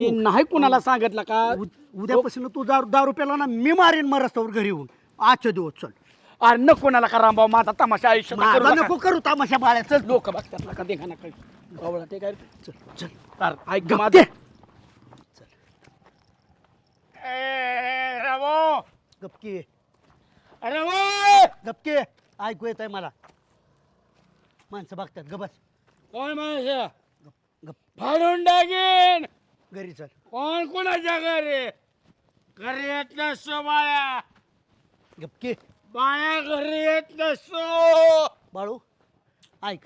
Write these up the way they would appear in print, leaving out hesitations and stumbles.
नाही कुणाला सांगितलं का उद्यापासून तू दारू प्याला ना मी मारेन मग रस्त्यावर घरी येऊन आजच्या दिवस चल अरे नको कोणाला का रामभाऊ माझा तमाशा आयुष्य माझा नको करू तमाशा बाळ्या चल लोक बघतात ना का देखा ना काही गवळा ते काय चल चल अरे ऐक गप माझं दे. रामो गपकी रामो गपके ऐकू येत आहे मला माणसं बघतात गबस कोण माणसं गप फाडून टाकेन घरी चल कोण कोणाच्या घरी घरी येत नसतो बाया गपके बाया घरी येत नसतो बाळू ऐक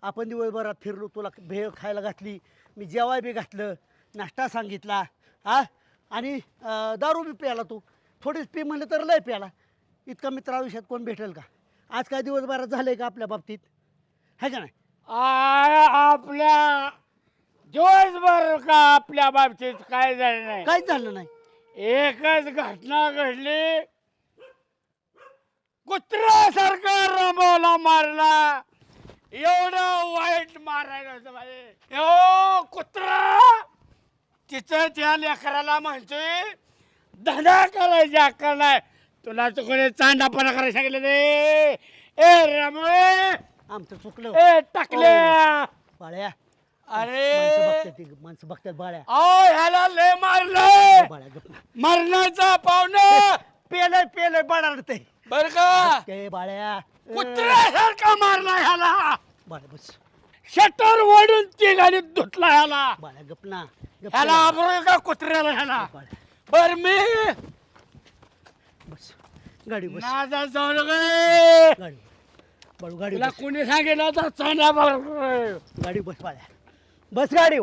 आपण दिवसभरात फिरलो तुला भेळ खायला घातली मी जेवाय बी घातलं नाश्ता सांगितला हा आणि दारू बी प्याला तू थोडीच पी म्हणलं तर लय प्याला इतका मित्र आयुष्यात कोण भेटेल का आज काय दिवसभरात झालंय का आपल्या बाबतीत है का नाही आपल्या दिवसभर का आपल्या बाबतीत काय झालं नाही काहीच झालं नाही एकच घटना घडली कुत्र्यासारखा रमवला मारला एवढं वाईट मारायला होतं माझे यो कुत्रा तिचं त्या लेकराला म्हणतोय धडा करायची अक्कल नाही तुला तर कोणी चांडापणा करायला सांगितलं ते ए रमवे आमचं चुकलं ए टाकल्या बाळ्या अरे माणसं बघतात बाळ्या ह्याला लय मारलं बाळ्या गप मरणाचा पाहुणा पेलय बाळा ते बर का ते बाळ्या कुत्र्यासारखा मारला ह्याला बाळ्या बस शटर ओढून ती गाडीत धुतला ह्याला बाळ्या गप ना ह्याला आबरोय का कुत्र्याला ह्याला बाळ्या बर मी बस गाडी बस नादा जाऊ गे गाडी बाळू गाडी तुला बस कोणी सांगितलं होतं चांदा गाडी बस बाळ्या बस गाडी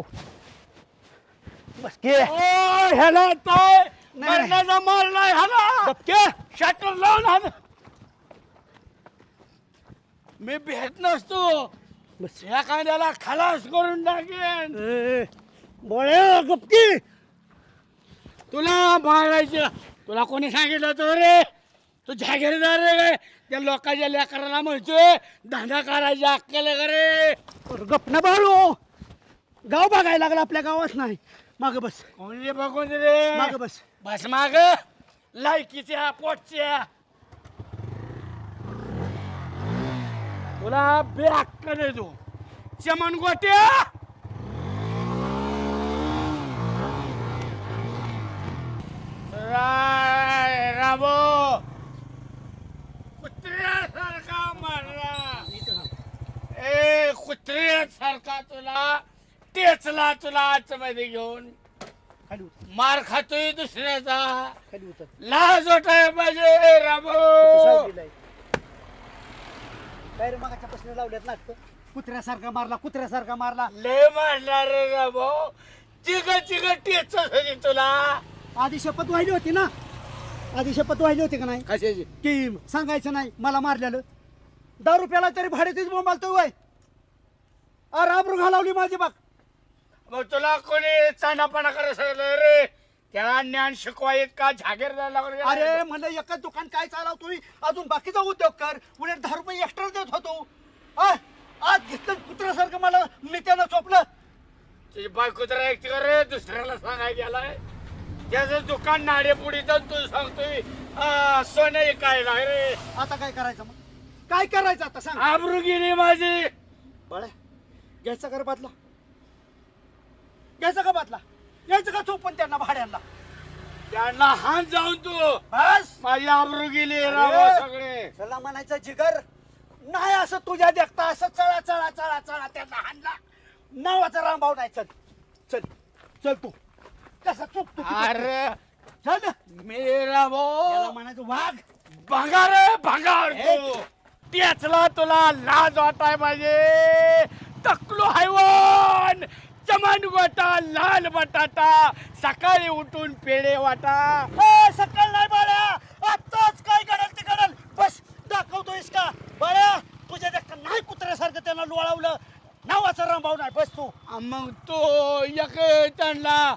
बस के ह्याला काय मरणाचा मारला ह्याला गपके शटर लावून हा मी भेट नसतो बस या कांद्याला खलास करून टाकेन बाळ्या गपकी तुला मारायचं तुला कोणी सांगितलं होतं रे तू जागीरदार रे काय त्या लोकांच्या लेकराला म्हणतोय धंदा करायचा अक्कल आहे का रे गप ना बाळू गाव बघायला लागला आपल्या गावात नाही माग बस कोणी बघून रे माग बस बस माग लायकीच्या पोटच्या तुला बेअक्कल आहे तू चमन गोट्या राबो कुत्र्यासारखा मारला ए कुत्र्यासारखा तुला टेचला तुला आतमध्ये घेऊन खाली उतर मार खातोय दुसऱ्याचा खाली उतर लाज वाटाय पाहिजे राबो काय रे मगाच्या प्रश्न लावल्यात नाटक कुत्र्यासारखा मारला लय मारणार रे राबो चिग टेच होती तुला आधी शपथ वाहिली होती ना आधी शपथ वाहिली होती का नाही कशाची की सांगायचं नाही मला मारलेलं दारू प्याला तरी भाड्यातीच बोंबालतोय वय अरे आबरू घालावली माझी बाग मग तुला कोणी चांडापणा करायला सांगितलं रे त्याला ज्ञान शिकवायत का जागीरदार लागून गेला? अरे म्हणलं एकच दुकान काय चालवतोय अजून बाकीचा उद्योग कर उलट 10 रुपये एक्स्ट्रा देत होतो आज घेतलं कुत्र्यासारखं मला मी त्यानं चोपलं तुझी बायको तर ऐकते का रे दुसऱ्याला सांगाय गेलाय त्याचं दुकान नाडे पुढे जाऊन तू सांगतोय सोने काय रे आता काय करायचं मग काय करायचं आता सांग आबरू गेली माझी बाळा घ्यायचा का रे बदला घ्यायचा का बदला घ्यायचं का चोपण त्यांना भाड्यांना त्यांना हात जाऊन तू बस माझी आबरू गेली राव सगळे चला म्हणायचं जिगर नाही असं तुझ्या देखता असं चळा चळा चळा चळा त्यांना हाणला नावाचा रामभाऊ नाही चल चल चल तू कसा चुक तू अरे चल मेरा त्याला भाऊ म्हणायचं वाघ भंगार भंगार तू टेचला तुला लाज वाटाय पाहिजे टकलो हैवान चमन गोटा लाल बटाटा सकाळी उठून पेढे वाटा सकाळ नाही बाळ्या आताच काय घडल ते घडल बस दाखवतोयस का बाळ्या तुझ्या देखता नाही कुत्र्यासारखं त्यांना लोळावलं नावाचा रामभाऊ नाही बस तू मग तो एक त्यांना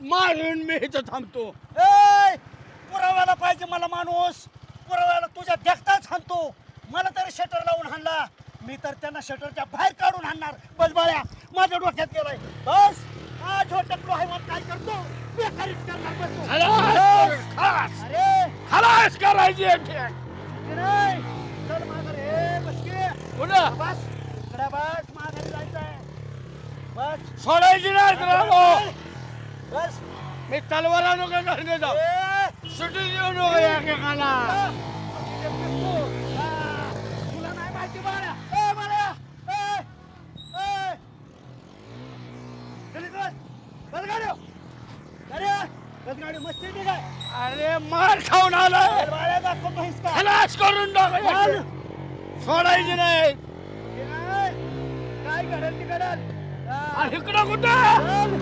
मारून मी इथं थांबतो पुराव्याला पाहिजे मला माणूस पुराव्याला तुझ्या देखताच हाणतो मला तरी शटर लावून हाणला मी तर त्यांना शटरच्या बाहेर काढून आणणार बस बाळ्या माझ्या डोक्यात गेलाय बस आज होटकलो आहे मग काय करतो बेकारीच करणार बसतो खलास अरे खलास करायची की नाही चल माघार हे बस की कुठं बस इकडे बस माघारी जायचंय बस सोडायची नाही रामो बस मी तलवार आणू का घरी जाऊ ए, सुटी देऊ नको एकेकाला तुला नाही माहिती बाळा ए बाळा ए ए चल बस बस गाडी मस्ती दे काय अरे मार खाऊन आलाय बाळा दाखव म्हैस का खलास करून टाकायची सोडायची नाही काय घडल ती घडल इकडं कुठं चल